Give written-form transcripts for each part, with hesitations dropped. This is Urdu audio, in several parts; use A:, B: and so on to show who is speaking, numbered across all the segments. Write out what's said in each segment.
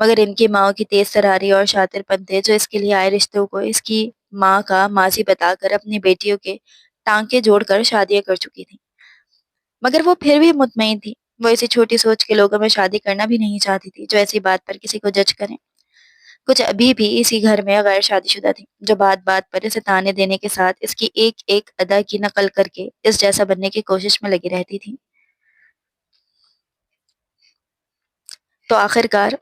A: مگر ان کی ماں کی تیز تراری اور شاطر پنتے جو اس کے لیے آئے رشتوں کو اس کی ماں کا ماضی بتا کر اپنی بیٹیوں کے ٹانکے جوڑ کر شادیاں کر چکی تھی، مگر وہ پھر بھی مطمئن تھی۔ وہ ایسی چھوٹی سوچ کے لوگوں میں شادی کرنا بھی نہیں چاہتی تھی جو ایسی بات پر کسی کو جج کریں۔ کچھ ابھی بھی اسی گھر میں غیر شادی شدہ تھی جو بات بات پر اسے تانے دینے کے ساتھ اس کی ایک ایک ادا کی نقل کر کے اس جیسا بننے کی کوشش میں لگی رہتی تھی۔ تو آخر کار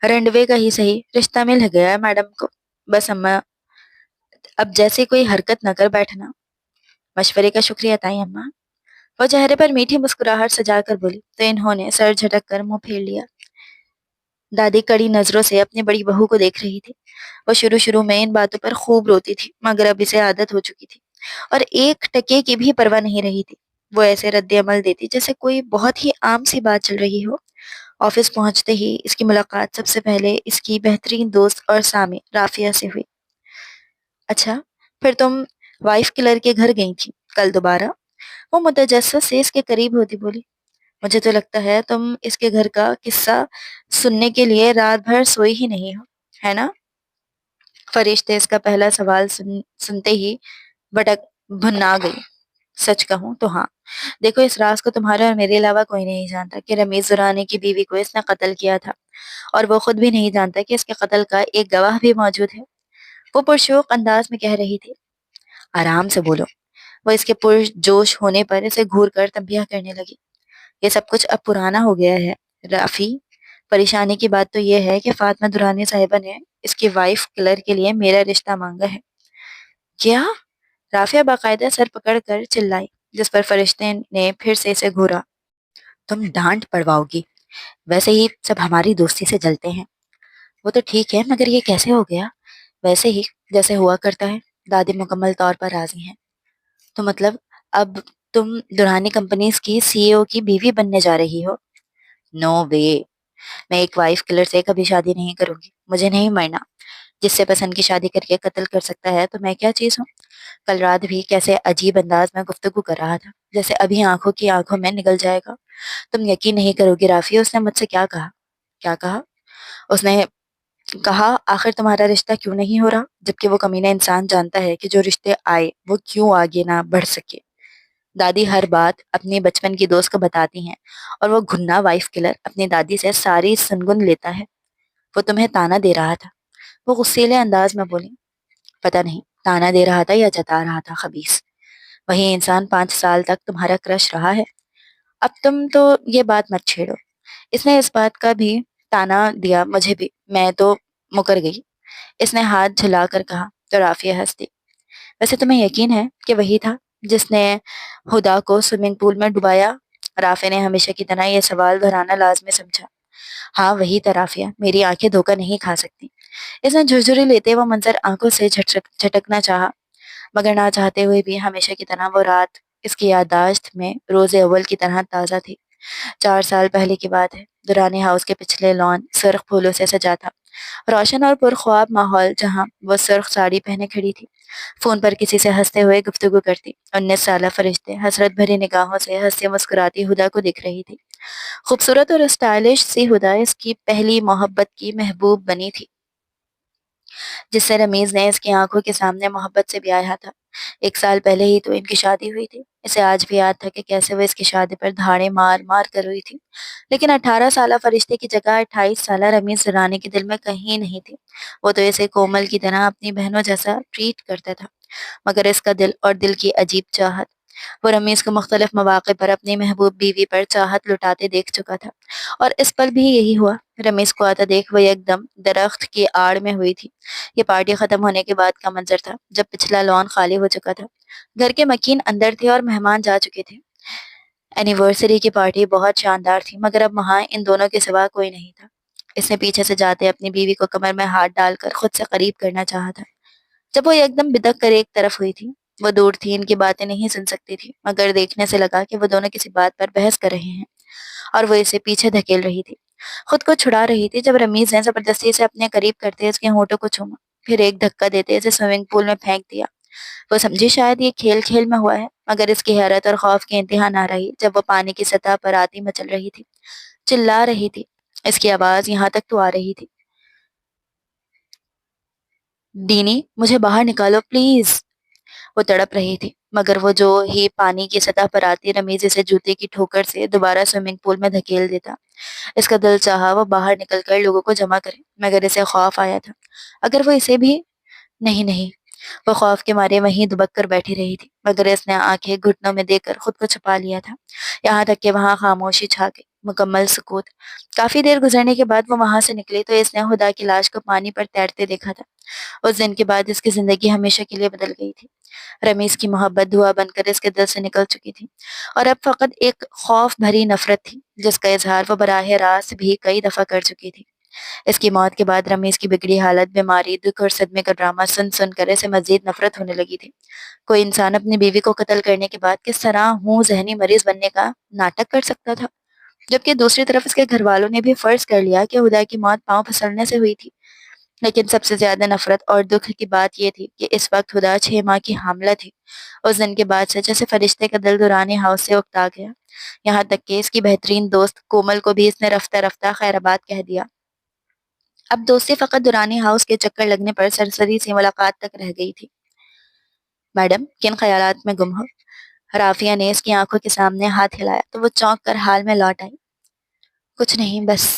A: رنڈوے کا ہی صحیح رشتہ مل گیا ہے میڈم کو۔ بس اماں اب جیسے کوئی حرکت نہ کر بیٹھنا۔ مشورے کا شکریہ تائیں اماں۔ وہ چہرے پر میٹھی مسکراہٹ سجا کر بولی تو انہوں نے سر جھٹک کر منہ پھیر لیا۔ دادی کڑی نظروں سے اپنی بڑی بہو کو دیکھ رہی تھی۔ وہ شروع میں ان باتوں پر خوب روتی تھی مگر اب اسے عادت ہو چکی تھی اور ایک ٹکے کی بھی پرواہ نہیں رہی تھی۔ وہ ایسے رد عمل دیتی جیسے کوئی بہت ہی عام سی بات چل رہی ہو۔ آفس پہنچتے ہی اس کی ملاقات سب سے پہلے اس کی بہترین دوست اور سامع رافیہ سے ہوئی۔ اچھا، پھر تم وائف کلر کے گھر گئی تھی کل دوبارہ؟ وہ متجسس سے اس کے قریب ہوتی بولی۔ مجھے تو لگتا ہے تم اس کے گھر کا قصہ سننے کے لیے رات بھر سوئی ہی نہیں ہو، ہے نا؟ فرشتے اس کا پہلا سوال سنتے ہی بھٹک بھنا گئی۔ سچ کہوں تو ہاں، دیکھو اس راز کو تمہارے اور میرے علاوہ کوئی نہیں جانتا کہ رمیز زرانی کی بیوی کو اس نے قتل کیا تھا، اور وہ خود بھی نہیں جانتا کہ اس کے قتل کا ایک گواہ بھی موجود ہے۔ وہ پرشوق انداز میں کہہ رہی تھی۔ آرام سے بولو۔ وہ اس کے پرجوش ہونے پر اسے گھور کر تنبیہ کرنے لگی۔ یہ سب کچھ اب پرانا ہو گیا ہے رافی۔ پریشانی کی بات تو یہ ہے کہ فاطمہ درانی صاحبہ نے اس کی وائف کلر کے لیے میرا رشتہ مانگا ہے۔ کیا؟ رافیہ باقاعدہ سر پکڑ کر چلائی، جس پر فرشتے نے پھر سے اسے گھورا۔ تم ڈانٹ پڑواؤ گی، ویسے ہی سب ہماری دوستی سے جلتے ہیں۔ وہ تو ٹھیک ہے مگر یہ کیسے ہو گیا؟ ویسے ہی جیسے ہوا کرتا ہے۔ دادی مکمل طور پر راضی ہیں۔ تو مطلب اب تم درانی کمپنیز کی سی ای او کی بیوی بننے جا رہی ہو؟ نو وے، میں ایک وائف کلر سے کبھی شادی نہیں کروں گی۔ مجھے نہیں مرنا۔ جس سے پسند کی شادی کر کے قتل کر سکتا ہے تو میں کیا چیز ہوں؟ کل رات بھی کیسے عجیب انداز میں گفتگو کر رہا تھا جیسے ابھی آنکھوں کی آنکھوں میں نگل جائے گا۔ تم یقین نہیں کرو گی رافی، اس نے مجھ سے کیا کہا؟ کیا کہا؟ اس نے کہا آخر تمہارا رشتہ کیوں نہیں ہو رہا، جبکہ وہ کمینہ انسان جانتا ہے کہ جو رشتے آئے وہ کیوں آگے نہ بڑھ سکے۔ دادی ہر بات اپنی بچپن کی دوست کو بتاتی ہیں اور وہ گھنا وائف کلر اپنی دادی سے ساری سنگن لیتا ہے۔ وہ تمہیں تانا دے رہا تھا، وہ غصیلے انداز میں بولی۔ پتہ نہیں تانا دے رہا تھا یا جتا رہا تھا خبیث۔ وہی انسان 5 سال تک تمہارا کرش رہا ہے۔ اب تم تو یہ بات مت چھیڑو۔ اس نے اس بات کا بھی تانا دیا مجھے بھی، میں تو مکر گئی۔ اس نے ہاتھ جھلا کر کہا تو رافیہ ہنس دی۔ ویسے تمہیں یقین ہے کہ وہی تھا جس نے ہدا کو سوئمنگ پول میں ڈبایا؟ رافیہ نے ہمیشہ کی طرح یہ سوال دہرانا لازمی سمجھا۔ ہاں وہی تھا رافیہ، میری آنکھیں دھوکہ نہیں کھا سکتی۔ اس نے جھرجھری لیتے وہ منظر آنکھوں سے جھٹکنا چاہا، مگر نہ چاہتے ہوئے بھی ہمیشہ کی طرح وہ رات اس کی یادداشت میں روز اول کی طرح تازہ تھی۔ 4 سال پہلے کی بات ہے۔ درانی ہاؤس کے پچھلے لان سرخ پھولوں سے سجا تھا، روشن اور پرخواب ماحول جہاں وہ سرخ ساڑی پہنے کھڑی تھی، فون پر کسی سے ہنستے ہوئے گفتگو کرتی۔ 19 سالہ فرشتے حسرت بھری نگاہوں سے ہنسی مسکراتی ہدا کو دیکھ رہی تھی۔ خوبصورت اور اسٹائلش سی ہدا اس کی پہلی محبت کی محبوب بنی تھی، جس سے رمیز نے اس کی آنکھوں کے سامنے محبت سے بیاہا تھا۔ 1 سال پہلے ہی تو ان کی شادی ہوئی تھی۔ اسے آج بھی یاد تھا کہ کیسے وہ اس کی شادی پر دھاڑے مار مار کر ہوئی تھی، لیکن 18 سالہ فرشتے کی جگہ 28 سالہ رمیز رانی کے دل میں کہیں نہیں تھی۔ وہ تو اسے کومل کی طرح اپنی بہنوں جیسا ٹریٹ کرتا تھا، مگر اس کا دل اور دل کی عجیب چاہت۔ وہ رمیز کو مختلف مواقع پر اپنی محبوب بیوی پر چاہت لٹاتے دیکھ چکا تھا، اور اس پل بھی یہی ہوا۔ رمیز کو آتا دیکھ وہ ایک دم درخت کی آڑ میں ہوئی تھی۔ یہ پارٹی ختم ہونے کے بعد کا منظر تھا، جب پچھلا لان خالی ہو چکا تھا۔ گھر کے مکین اندر تھے اور مہمان جا چکے تھے۔ اینیورسری کی پارٹی بہت شاندار تھی، مگر اب وہاں ان دونوں کے سوا کوئی نہیں تھا۔ اس نے پیچھے سے جاتے اپنی بیوی کو کمر میں ہاتھ ڈال کر خود سے قریب کرنا چاہا تھا، جب وہ ایک دم بدک کر ایک طرف ہوئی تھی۔ وہ دور تھی، ان کی باتیں نہیں سن سکتی تھی، مگر دیکھنے سے لگا کہ وہ دونوں کسی بات پر بحث کر رہے ہیں، اور وہ اسے پیچھے دھکیل رہی تھی، خود کو چھڑا رہی تھی، جب رمیز نے زبردستی سے اپنے قریب کرتے اس کے ہونٹوں کو چوما، پھر ایک دھکا دیتے اسے سوئمنگ پول میں پھینک دیا۔ وہ سمجھی شاید یہ کھیل کھیل میں ہوا ہے، مگر اس کی حیرت اور خوف کی انتہا نہ رہی جب وہ پانی کی سطح پر آتی مچل رہی تھی، چلا رہی تھی۔ اس کی آواز یہاں تک تو آ رہی تھی، دینی مجھے باہر نکالو پلیز۔ وہ تڑپ رہی تھی، مگر وہ جو ہی پانی کی سطح پر آتی رمیز اسے جوتے کی ٹھوکر سے دوبارہ سوئمنگ پول میں دھکیل دیتا۔ اس کا دل چاہا وہ باہر نکل کر لوگوں کو جمع کرے، مگر اسے خوف آیا تھا اگر وہ اسے بھی نہیں نہیں، وہ خوف کے مارے وہیں دبک کر بیٹھی رہی تھی، مگر اس نے آنکھیں گھٹنوں میں دے کر خود کو چھپا لیا تھا، یہاں تک کہ وہاں خاموشی چھا گئی، مکمل سکوت۔ کافی دیر گزرنے کے بعد وہ وہاں سے نکلی تو اس نے خدا کی لاش کو پانی پر تیرتے دیکھا تھا۔ اس دن کے بعد اس کی زندگی ہمیشہ کے لیے بدل گئی تھی۔ رمیز کی محبت دھواں بن کر اس کے دل سے نکل چکی تھی، اور اب فقط ایک خوف بھری نفرت تھی جس کا اظہار وہ براہ راست بھی کئی دفعہ کر چکی تھی۔ اس کی موت کے بعد رمیز کی بگڑی حالت، بیماری، دکھ اور صدمے کا ڈرامہ سن سن کر اسے مزید نفرت ہونے لگی تھی۔ کوئی انسان اپنی بیوی کو قتل کرنے کے بعد کس طرح ذہنی مریض بننے کا ناٹک کر سکتا تھا، جبکہ دوسری طرف اس کے گھر والوں نے بھی فرض کر لیا کہ ہدا کی موت پاؤں پھسلنے سے ہوئی تھی۔ لیکن سب سے زیادہ نفرت اور دکھ کی بات یہ تھی کہ اس وقت ہدا 6 ماہ کی حاملہ تھی۔ اس دن کے بعد سے جیسے فرشتے کا دل دورانی ہاؤس سے اکتا گیا، یہاں تک کہ اس کی بہترین دوست کومل کو بھی اس نے رفتہ رفتہ خیر آباد کہہ دیا۔ اب دوستی فقط دورانی ہاؤس کے چکر لگنے پر سرسری سی ملاقات تک رہ گئی تھی۔ میڈم کن خیالات میں گم ہو؟ رافیہ نے اس کی آنکھوں کے سامنے ہاتھ ہلایا تو وہ چونک کر حال میں لوٹ آئی۔ کچھ نہیں، بس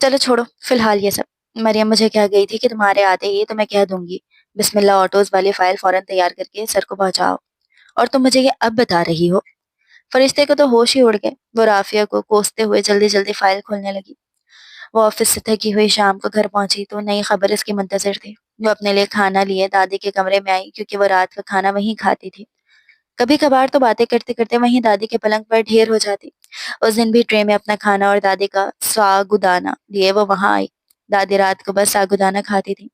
A: چلو چھوڑو فی الحال یہ سب۔ مریم مجھے کہہ گئی تھی کہ تمہارے آتے ہی تو میں کہہ دوں گی بسم اللہ آٹوز والی فائل فوراً تیار کر کے سر کو پہنچاؤ، اور تم مجھے یہ اب بتا رہی ہو؟ فرشتے کو تو ہوش ہی اڑ گئے، وہ رافیہ کو کوستے ہوئے جلدی جلدی فائل کھولنے لگی۔ وہ آفس سے تھکی ہوئی شام کو گھر پہنچی تو نئی خبر اس کی منتظر تھی۔ وہ اپنے لیے کھانا لیے دادی کے کمرے میں آئی کیونکہ وہ رات کا کھانا وہیں کھاتی تھی۔ کبھی کبھار تو باتیں کرتے کرتے وہیں دادی کے پلنگ پر ڈھیر ہو جاتی۔ اس دن بھی ٹرے میں اپنا کھانا اور دادی کا ساگودانہ لیے وہ وہاں آئی۔ دادی رات کو بس ساگودانہ کھاتی تھی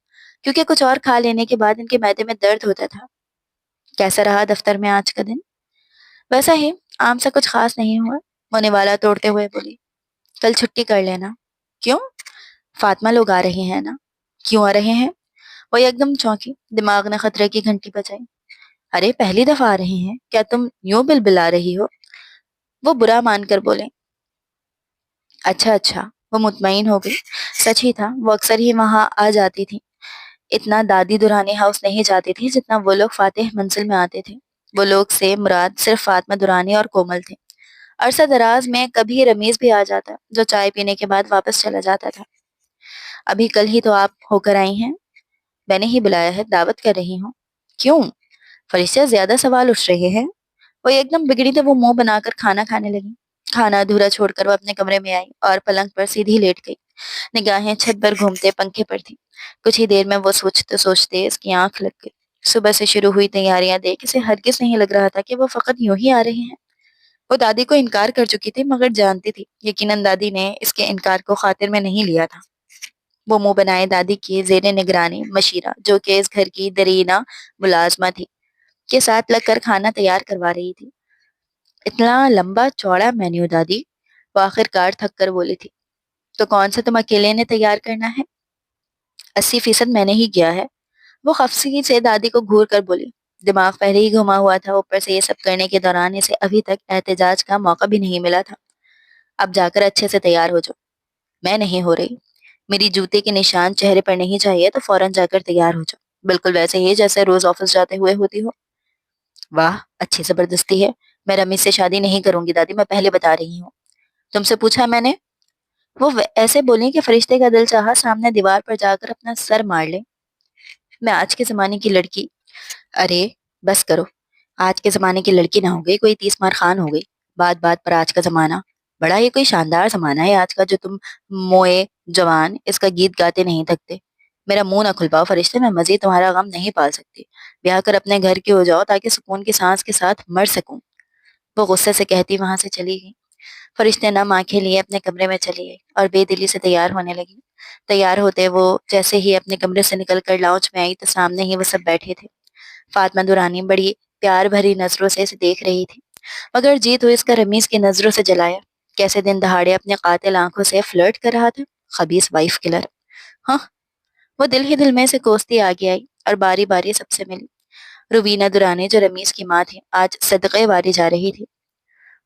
A: کیونکہ کچھ اور کھا لینے کے بعد ان کے معدے میں درد ہوتا تھا۔ کیسا رہا دفتر میں آج کا دن؟ ویسا ہی، عام سے کچھ خاص نہیں ہوا، وہ نوالا توڑتے ہوئے بولی۔ کل چھٹی کر لینا۔ کیوں؟ فاطمہ لوگ آ رہے ہیں نا۔ کیوں آ رہے ہیں؟ وہ ایک دم چونکی، دماغ نے خطرے کی گھنٹی بجائی۔ ارے پہلی دفعہ آ رہے ہیں، کیا تم یوں بلبلا رہی ہو؟ وہ برا مان کر بولے۔ اچھا اچھا، وہ مطمئن ہو گئی۔ سچ ہی تھا، وہ اکثر ہی وہاں آ جاتی تھی۔ اتنا دادی دورانی ہاؤس نہیں جاتی تھی جتنا وہ لوگ فاتح منزل میں آتے تھے۔ وہ لوگ سے مراد صرف فاطمہ دورانی اور کومل تھے۔ عرصہ دراز میں کبھی رمیز بھی آ جاتا جو چائے پینے کے بعد واپس چلا جاتا تھا۔ ابھی کل ہی تو آپ ہو کر آئی ہیں، میں نے ہی بلایا ہے، دعوت کر رہی ہوں۔ کیوں؟ فرشتہ زیادہ سوال اٹھ رہے ہیں۔ وہ ایک دم بگڑی تو وہ منہ بنا کر کھانا کھانے لگی۔ کھانا ادھورا چھوڑ کر وہ اپنے کمرے میں آئی اور پلنگ پر سیدھی لیٹ گئی، نگاہیں چھت پر گھومتے پنکھے پر تھی۔ کچھ ہی دیر میں وہ سوچتے سوچتے اس کی آنکھ لگ گئی۔ صبح سے شروع ہوئی تیاریاں دیکھ اسے ہرگز نہیں لگ رہا تھا کہ وہ فقط یوں ہی آ رہے ہیں۔ وہ دادی کو انکار کر چکی تھی مگر جانتی تھی یقیناً دادی نے اس کے انکار کو خاطر میں نہیں لیا تھا۔ وہ منہ بنائے دادی کی زیر نگرانی مشیرہ، جو کہ اس گھر کی درینہ ملازمہ تھی، کے ساتھ لگ کر کھانا تیار کروا رہی تھی۔ اتنا لمبا چوڑا مینیو دادی، وہ آخر کار تھک کر بولی تھی۔ تو کون سا تم اکیلے نے تیار کرنا ہے؟ 80% میں نے ہی کیا ہے، وہ خفگی سے دادی کو گھور کر بولی۔ دماغ پہلے ہی گھما ہوا تھا، اوپر سے یہ سب کرنے کے دوران اسے ابھی تک احتجاج کا موقع بھی نہیں ملا تھا۔ اب جا کر اچھے سے تیار ہو جاؤ۔ میں نہیں ہو رہی، میری جوتے کے نشان چہرے پر نہیں چاہیے تو فوراً جا کر تیار ہو جاؤ، بالکل ویسے ہی جیسے روز آفس جاتے ہوئے ہوتی ہو۔ واہ اچھی زبردستی ہے، میں رمیز سے شادی نہیں کروں گی دادی، میں پہلے بتا رہی ہوں۔ تم سے پوچھا میں نے؟ وہ ایسے بولیں کہ فرشتے کا دل چاہا سامنے دیوار پر جا کر اپنا سر مار لے۔ میں آج کے زمانے کی لڑکی، ارے بس کرو، آج کے زمانے کی لڑکی نہ ہو گئی، کوئی 30 مار خان ہو گئی۔ بات بات پر آج کا زمانہ، بڑا ہی کوئی شاندار زمانہ ہے آج کا جو تم موئے جوان اس کا گیت گاتے نہیں تھکتے۔ میرا منہ نہ کھل پاؤ فرشتے، میں مزید تمہارا غم نہیں پال سکتی، بیاہ کر اپنے گھر کی ہو جاؤ تاکہ سکون کی سانس کے ساتھ مر سکوں۔ وہ غصے سے کہتی وہاں سے چلی گئی۔ فرشتے نم آنکھیں لیے اپنے کمرے میں چلی گئی اور بے دلی سے تیار ہونے لگی۔ تیار ہوتے وہ جیسے ہی اپنے کمرے سے نکل کر لاؤنج میں آئی تو سامنے ہی وہ سب بیٹھے تھے۔ فاطمہ دورانی بڑی پیار بھری نظروں سے اسے دیکھ رہی تھی، مگر جیت ہوئی اس کا رمیز کی نظروں سے جلایا۔ کیسے دن دہاڑے اپنے قاتل آنکھوں سے فلرٹ کر رہا تھا، خبیث وائف کلر۔ ہاں، وہ دل ہی دل میں سے کوستی آگے آئی اور باری باری سب سے ملی۔ روبینہ دورانی جو رمیز کی ماں تھی آج صدقے واری جا رہی تھی۔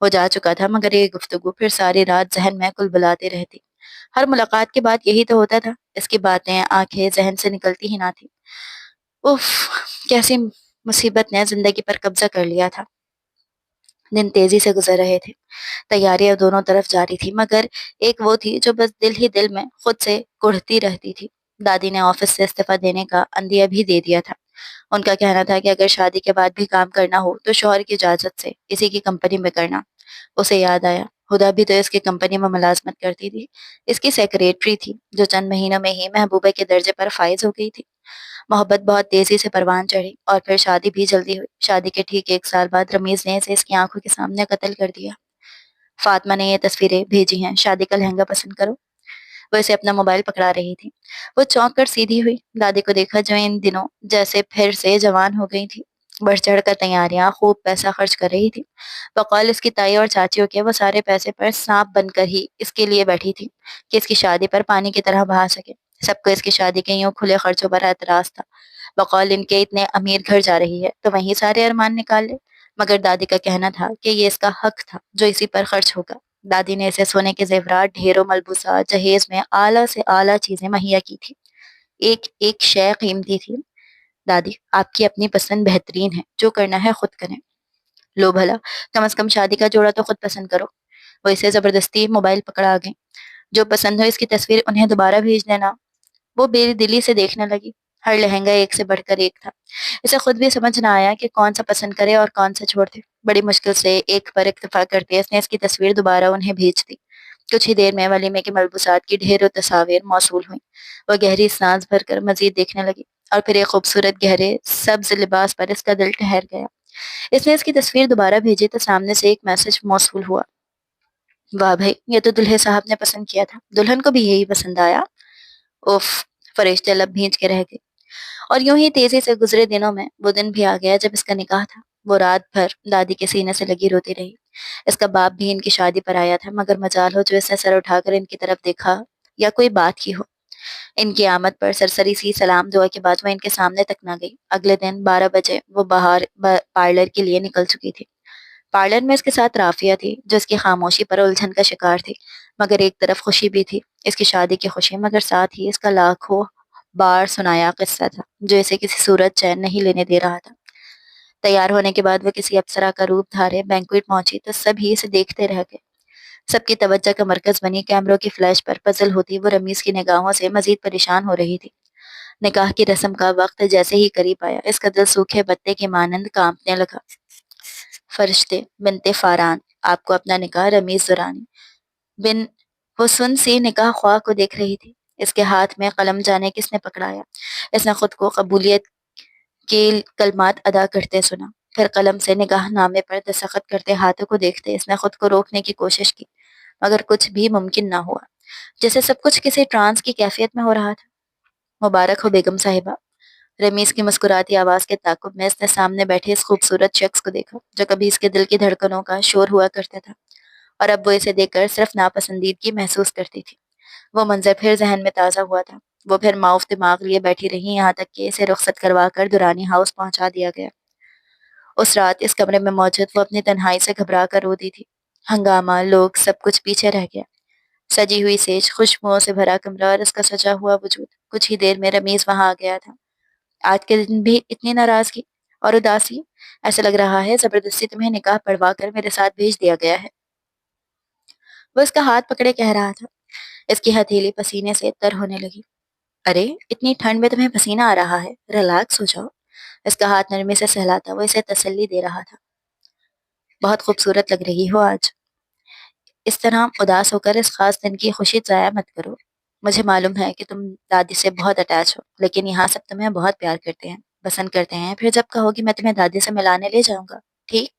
A: وہ جا چکا تھا مگر یہ گفتگو پھر ساری رات ذہن میں کلبلاتے رہتی۔ ہر ملاقات کے بعد یہی تو ہوتا تھا، اس کی باتیں آنکھیں ذہن سے نکلتی ہی نہ تھی۔ اف، کیسی مصیبت نے زندگی پر قبضہ کر لیا تھا۔ دن تیزی سے گزر رہے تھے، تیاریاں دونوں طرف جاری تھی، مگر ایک وہ تھی جو بس دل ہی دل میں خود سے کڑھتی رہتی تھی۔ دادی نے آفس سے استعفیٰ دینے کا عندیہ بھی دے دیا تھا۔ ان کا کہنا تھا کہ اگر شادی کے بعد بھی کام کرنا ہو تو شوہر کی اجازت سے کسی کی کمپنی میں کرنا۔ اسے یاد آیا، ہدا بھی تو اس کی کمپنی میں ملازمت کرتی تھی، اس کی سیکریٹری تھی، جو چند مہینوں میں ہی محبوبہ کے درجے پر فائز ہو گئی تھی۔ محبت بہت تیزی سے پروان چڑھی اور پھر شادی بھی جلدی ہوئی۔ شادی کے ٹھیک 1 سال بعد رمیز نے اسے اس کی آنکھوں کے سامنے قتل کر دیا۔ فاطمہ نے یہ تصویریں بھیجی ہیں، شادی کا لہنگا پسند کرو۔ وہ اسے اپنا موبائل پکڑا رہی تھی۔ وہ چونک کر سیدھی ہوئی، دادی کو دیکھا جو ان دنوں جیسے پھر سے جوان ہو گئی تھی۔ بڑھ چڑھ کر تیاریاں، خوب پیسہ خرچ کر رہی تھی۔ بقول اس کی تائی اور چاچیوں کے، وہ سارے پیسے پر سانپ بن کر ہی اس کے لیے بیٹھی تھی کہ اس کی شادی پر پانی کی طرح بہا سکے۔ سب کو اس کی شادی کے یوں کھلے خرچوں پر اعتراض تھا۔ بقول ان کے اتنے امیر گھر جا رہی ہے تو وہیں سارے ارمان نکال لے، مگر دادی کا کہنا تھا کہ یہ اس کا حق تھا جو اسی پر خرچ ہوگا۔ دادی نے اسے سونے کے زیورات، ڈھیروں ملبوسات، جہیز میں اعلیٰ سے اعلیٰ چیزیں مہیا کی تھی۔ ایک ایک شے قیمتی تھی۔ دادی، آپ کی اپنی پسند بہترین ہے، جو کرنا ہے خود کریں۔ لو بھلا، کم از کم شادی کا جوڑا تو خود پسند کرو۔ وہ اسے زبردستی موبائل پکڑا گئے۔ جو پسند ہو اس کی تصویر انہیں دوبارہ بھیج دینا۔ وہ بے دلی سے دیکھنے لگی۔ ہر لہنگا ایک سے بڑھ کر ایک تھا۔ اسے خود بھی سمجھ نہ آیا کہ کون سا پسند کرے اور کون سا چھوڑ دے۔ بڑی مشکل سے ایک پر اکتفا کرتے اس نے اس کی تصویر دوبارہ انہیں بھیج دی۔ کچھ ہی دیر میں ولیمے کے ملبوسات کی ڈھیروں تصاویر موصول ہوئیں۔ وہ گہری سانس بھر کر مزید دیکھنے لگی اور پھر ایک خوبصورت گہرے سبز لباس پر اس کا دل ٹھہر گیا۔ اس نے اس کی تصویر دوبارہ بھیجی تو سامنے سے ایک میسج موصول ہوا۔ واہ بھائی، یہ تو دلہے صاحب نے پسند کیا تھا، دلہن کو بھی یہی پسند آیا۔ اف، فرشتے لب بھیج کے رہ گئے۔ اور یوں ہی تیزی سے گزرے دنوں میں وہ دن بھی آ گیا جب اس کا نکاح تھا۔ وہ رات بھر دادی کے سینے سے لگی روتی رہی۔ اس کا باپ بھی ان کی شادی پر آیا تھا، مگر مجال ہو جو اس نے سر اٹھا کر ان کی طرف دیکھا یا کوئی بات کی ہو۔ ان کی آمد پر سرسری سی سلام دعا کے بعد وہ ان کے سامنے تک نہ گئی۔ اگلے دن 12 بجے وہ باہر پارلر کے لیے نکل چکی تھی۔ پارلر میں اس کے ساتھ رافیہ تھی جو اس کی خاموشی پر الجھن کا شکار تھی، مگر ایک طرف خوشی بھی تھی، اس کی شادی کی خوشی، مگر ساتھ ہی اس کا لاکھوں بار سنایا قصہ تھا جو اسے کسی صورت چین نہیں لینے دے رہا تھا۔ تیار ہونے کے بعد وہ کسی اپسرا کا روپ دھارے بینکویٹ پہنچی تو سب ہی اسے دیکھتے رہ گئے۔ سب کی توجہ کا مرکز بنی کیمروں کی فلیش پر پزل ہوتی وہ رمیز کی نگاہوں سے مزید پریشان ہو رہی تھی۔ نکاح کی رسم کا وقت جیسے ہی قریب آیا، اس کا دل سوکھے پتے کی مانند کانپنے لگا۔ فرشتے بنتے فاران، آپ کو اپنا نکاح رمیز دورانی بن حسن سی نکاح خواہ کو دیکھ رہی تھی۔ اس کے ہاتھ میں قلم جانے کس نے پکڑایا۔ اس نے خود کو قبولیت کے کلمات ادا کرتے سنا، پھر قلم سے نگاہ نامے پر دستخط کرتے ہاتھوں کو دیکھتے اس نے خود کو روکنے کی کوشش کی، مگر کچھ بھی ممکن نہ ہوا، جیسے سب کچھ کسی ٹرانس کی کیفیت میں ہو رہا تھا۔ مبارک ہو بیگم صاحبہ، رمیز کی مسکراتی آواز کے تعاقب میں اس نے سامنے بیٹھے اس خوبصورت شخص کو دیکھا جو کبھی اس کے دل کی دھڑکنوں کا شور ہوا کرتا تھا، اور اب وہ اسے دیکھ کر صرف ناپسندیدگی محسوس کرتی تھی۔ وہ منظر پھر ذہن میں تازہ ہوا تھا۔ وہ پھر معاف دماغ لیے بیٹھی رہی یہاں تک کہ اسے رخصت کروا کر دورانی ہاؤس پہنچا دیا گیا۔ اس رات اس کمرے میں موجود وہ اپنی تنہائی سے گھبرا کر روتی تھی۔ ہنگامہ، لوگ، سب کچھ پیچھے رہ گیا۔ سجی ہوئی سیج، خوشبوؤں سے بھرا کمرہ اور اس کا سجا ہوا وجود۔ کچھ ہی دیر میں رمیز وہاں آ گیا تھا۔ آج کے دن بھی اتنی ناراضگی اور اداسی، ایسا لگ رہا ہے زبردستی تمہیں نکاح پڑھوا کر میرے ساتھ بھیج دیا گیا ہے۔ وہ اس کا ہاتھ پکڑے کہہ رہا تھا۔ اس کی ہتھیلی پسینے سے تر ہونے لگی۔ ارے، اتنی ٹھنڈ میں تمہیں پسینہ آ رہا ہے، ریلیکس ہو جاؤ۔ اس کا ہاتھ نرمی سے سہلاتا وہ اسے تسلی دے رہا تھا۔ بہت خوبصورت لگ رہی ہو آج۔ اس طرح اداس ہو کر اس خاص دن کی خوشی ضائع مت کرو۔ مجھے معلوم ہے کہ تم دادی سے بہت اٹیچ ہو، لیکن یہاں سب تمہیں بہت پیار کرتے ہیں، پسند کرتے ہیں، پھر جب کہو گی میں تمہیں دادی سے ملانے لے جاؤں گا، ٹھیک؟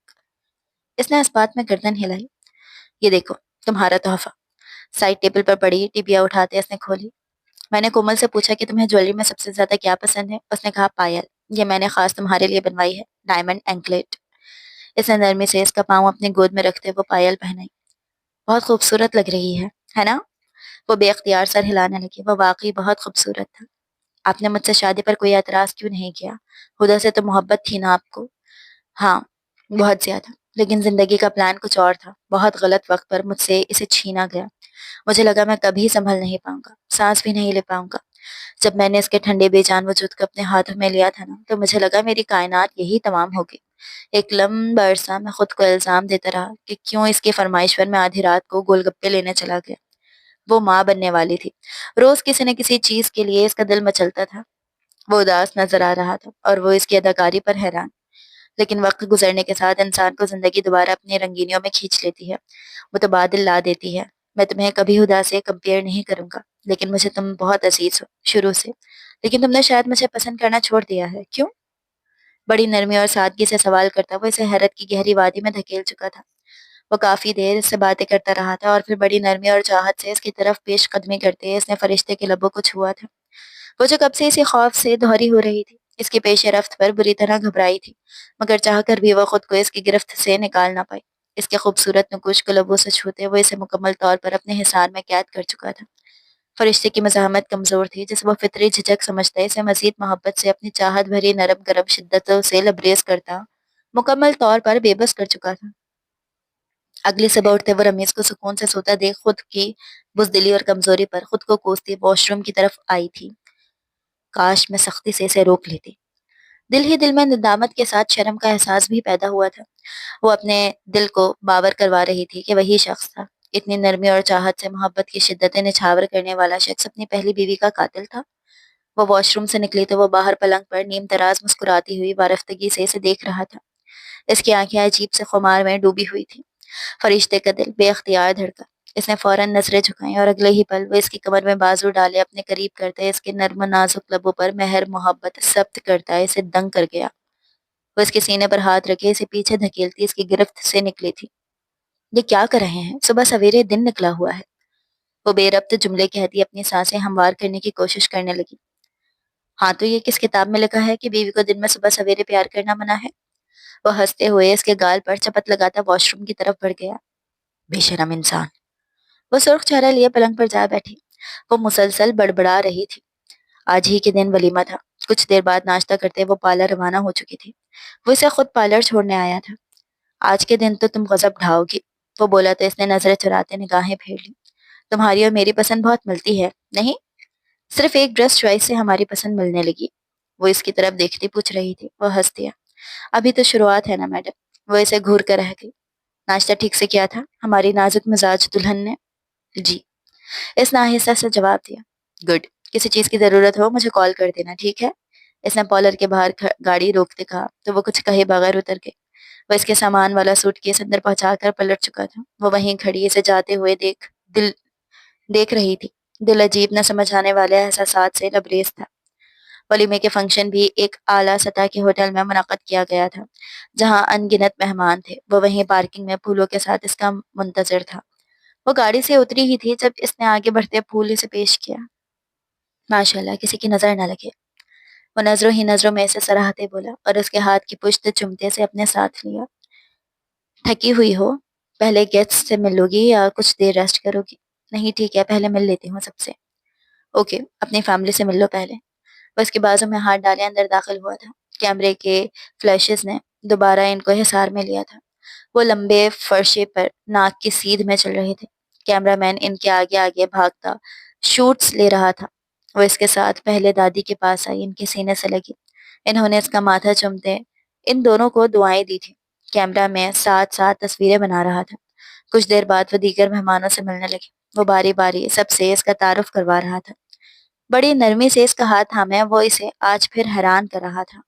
A: اس نے اس بات میں گردن ہلائی۔ یہ دیکھو، تمہارا تحفہ۔ سائڈ ٹیبل پر پڑی ٹبیا اٹھاتے اس نے کھولی۔ میں نے کومل سے پوچھا کہ تمہیں جویلری میں سب سے زیادہ کیا پسند ہے؟ اس نے کہا پائل، یہ میں نے خاص تمہارے لیے بنوائی ہے، ڈائمنڈ اینکلیٹ۔ اس نے نرمی سے اس کا پاؤں اپنی گود میں رکھتے وہ پائل پہنائی۔ بہت خوبصورت لگ رہی ہے نا؟ وہ بے اختیار سر ہلانے لگی۔ وہ واقعی بہت خوبصورت تھا۔ آپ نے مجھ سے شادی پر کوئی اعتراض کیوں نہیں کیا؟ خدا سے تو محبت تھی نا آپ کو؟ ہاں، بہت زیادہ، لیکن زندگی کا پلان کچھ اور تھا۔ بہت غلط وقت پر مجھ سے اسے چھینا گیا۔ مجھے لگا میں کبھی سنبھل نہیں پاؤں گا، سانس بھی نہیں لے پاؤں گا۔ جب میں نے اس کے ٹھنڈے بے جان وجود کو اپنے ہاتھوں میں لیا تھا نا، تو مجھے لگا میری کائنات یہی تمام ہوگی۔ ایک لمبا عرصہ میں خود کو الزام دیتا رہا کہ کیوں اس کی فرمائش پر میں آدھی رات کو گول گپے لینے چلا گیا۔ وہ ماں بننے والی تھی۔ روز کسی نہ کسی چیز کے لیے اس کا دل مچلتا تھا۔ وہ اداس نظر آ رہا تھا اور وہ اس کی اداکاری پر حیران۔ لیکن وقت گزرنے کے ساتھ انسان کو زندگی دوبارہ اپنی رنگینیوں میں کھینچ لیتی ہے، متبادل لا دیتی ہے۔ میں تمہیں کبھی خدا سے کمپیئر نہیں کروں گا، لیکن مجھے تم بہت عزیز ہو شروع سے۔ لیکن تم نے شاید مجھے پسند کرنا چھوڑ دیا ہے، کیوں؟ بڑی نرمی اور سادگی سے سوال کرتا وہ اسے حیرت کی گہری وادی میں دھکیل چکا تھا۔ وہ کافی دیر اس سے باتیں کرتا رہا تھا اور پھر بڑی نرمی اور چاہت سے اس کی طرف پیش قدمی کرتے اس نے فرشتے کے لبوں کو چھوا تھا۔ وہ جو کب سے اسی خوف سے دہری ہو رہی تھی، اس کی پیش رفت پر بری طرح گھبرائی تھی، مگر چاہ کر بھی وہ خود کو اس کی گرفت سے نکال نہ پائی۔ اس کے خوبصورت نقوش کو لبوں سے چھوتے وہ اسے مکمل طور پر اپنے حصار میں قید کر چکا تھا۔ فرشتے کی مزاحمت کمزور تھی، جسے وہ فطری جھجک سمجھتا اسے مزید محبت سے اپنی چاہت بھری نرم گرم شدتوں سے لبریز کرتا مکمل طور پر بے بس کر چکا تھا۔ اگلی صبح اٹھتے وہ رمیز کو سکون سے سوتا دیکھ خود کی بزدلی اور کمزوری پر خود کو کوستی واش روم کی طرف آئی تھی۔ کاش میں سختی سے اسے روک لیتی۔ دل ہی دل میں ندامت کے ساتھ شرم کا احساس بھی پیدا ہوا تھا۔ وہ اپنے دل کو باور کروا رہی تھی کہ وہی شخص تھا۔ اتنی نرمی اور چاہت سے محبت کی شدتیں نچھاور کرنے والا شخص اپنی پہلی بیوی کا قاتل تھا۔ وہ واش روم سے نکلی تو وہ باہر پلنگ پر نیم تراز مسکراتی ہوئی وارفتگی سے اسے دیکھ رہا تھا۔ اس کی آنکھیں عجیب سے خمار میں ڈوبی ہوئی تھی۔ فرشتے کا دل بے اختیار دھڑکا۔ اس نے فوراً نظریں جھکائیں اور اگلے ہی پل وہ اس کی کمر میں بازو ڈالے اپنے قریب کرتے اس کے نرم و نازک لبوں پر مہر محبت ثبت کرتا اسے دنگ کر گیا۔ وہ اس کے سینے پر ہاتھ رکھے اسے پیچھے دھکیلتی اس کی گرفت سے نکلی تھی۔ یہ کیا کر رہے ہیں؟ صبح سویرے دن نکلا ہوا ہے۔ وہ بے ربط جملے کہتی اپنی سانسیں ہموار کرنے کی کوشش کرنے لگی۔ ہاں تو یہ کس کتاب میں لکھا ہے کہ بیوی کو دن میں صبح سویرے پیار کرنا منع ہے؟ وہ ہنستے ہوئے اس کے گال پر چپت لگاتا واش روم کی طرف بڑھ گیا۔ بے شرم انسان۔ وہ سرخ چہرہ لیے پلنگ پر جا بیٹھی۔ وہ مسلسل بڑبڑا رہی تھی۔ آج ہی کے دن ولیمہ تھا۔ کچھ دیر بعد ناشتہ کرتے وہ پارلر روانہ ہو چکی تھی۔ وہ اسے خود پارلر چھوڑنے آیا تھا۔ آج کے دن تو تم غضب ڈھاؤ گی، وہ بولا تو اس نے نظریں چراتے نگاہیں پھیر لی۔ تمہاری اور میری پسند بہت ملتی ہے، نہیں؟ صرف ایک ڈریس چوائس سے ہماری پسند ملنے لگی۔ وہ اس کی طرف دیکھتی پوچھ رہی تھی۔ وہ ہنس دیا۔ ابھی تو شروعات ہے نا میڈم۔ وہ اسے گھور کر رہ گئی۔ ناشتہ ٹھیک سے کیا تھا ہماری نازک مزاج دلہن نے؟ جی، اس نے آہستہ سے جواب دیا۔ گڈ، کسی چیز کی ضرورت ہو مجھے کال کر دینا، ٹھیک ہے؟ اس نے پارلر کے باہر گاڑی روکتے کہا تو وہ کچھ کہے بغیر اتر گئی۔ وہ اس کے سامان والا سوٹ کیس اندر پہنچا کر پلٹ چکا تھا۔ وہ وہیں کھڑی اسے جاتے ہوئے دیکھ رہی تھی۔ دل عجیب نہ سمجھ آنے والے احساسات سے لبریز تھا۔ ولیمے کے فنکشن بھی ایک اعلیٰ سطح کے ہوٹل میں منعقد کیا گیا تھا، جہاں ان گنت مہمان تھے۔ وہ وہیں پارکنگ میں پھولوں کے ساتھ اس کا منتظر تھا۔ وہ گاڑی سے اتری ہی تھی جب اس نے آگے بڑھتے پھول اسے پیش کیا۔ ماشاءاللہ، کسی کی نظر نہ لگے۔ وہ نظروں ہی نظروں میں اسے سراہتے بولا اور اس کے ہاتھ کی پشت چمتے سے اپنے ساتھ لیا۔ تھکی ہوئی ہو؟ پہلے گیسٹ سے ملو گی یا کچھ دیر ریسٹ کرو گی؟ نہیں ٹھیک ہے، پہلے مل لیتی ہوں سب سے۔ اوکے، اپنی فیملی سے مل لو پہلے۔ وہ اس کے بازو میں ہاتھ ڈالے اندر داخل ہوا تھا۔ کیمرے کے فلیشز نے دوبارہ ان کو حصار میں لیا تھا۔ وہ لمبے فرشے پر ناک کی سیدھ میں چل رہے تھے۔ کیمرہ مین ان کے آگے آگے بھاگتا شوٹس لے رہا تھا۔ وہ اس کے ساتھ پہلے دادی کے پاس آئی، ان کے سینے سے لگی۔ انہوں نے اس کا ماتھا چومتے ان دونوں کو دعائیں دی تھی۔ کیمرہ میں ساتھ ساتھ تصویریں بنا رہا تھا۔ کچھ دیر بعد وہ دیگر مہمانوں سے ملنے لگے۔ وہ باری باری سب سے اس کا تعارف کروا رہا تھا۔ بڑی نرمی سے اس کا ہاتھ تھامے وہ اسے آج پھر حیران کر رہا تھا۔